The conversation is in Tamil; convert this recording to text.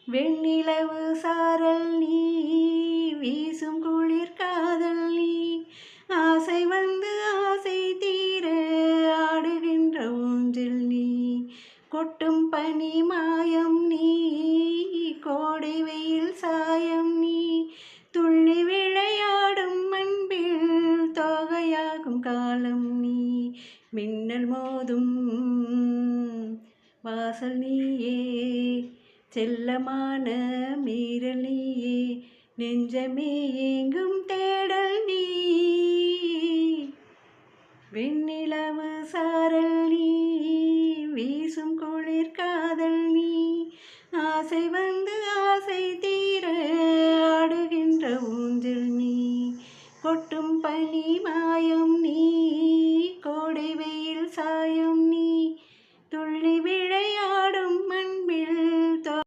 வெண்ணிலவு சாரல் நீ வீசும் குளிர் காதல் நீ ஆசை வந்து ஆசை தீர ஆடுகின்ற ஊஞ்சல் நீ கொட்டும் பனி மாயம் நீ கோடை வெயில் சாயம் நீ துள்ளி விளையாடும் அன்பில் தோகையாகும் காலம் நீ மின்னல் மோதும் வாசல் நீயே செல்லமான மீறல் நீயே நெஞ்சமே எங்கும் தேடல் நீ வெண்ணிலவு சாரல் நீ வீசும் குளிர் காதல் நீ ஆசை வந்து ஆசை தீர ஆடுகின்ற ஊஞ்சல் நீ கொட்டும் பனி மாயம் நீ கோடை வெயில் சாயம் நீ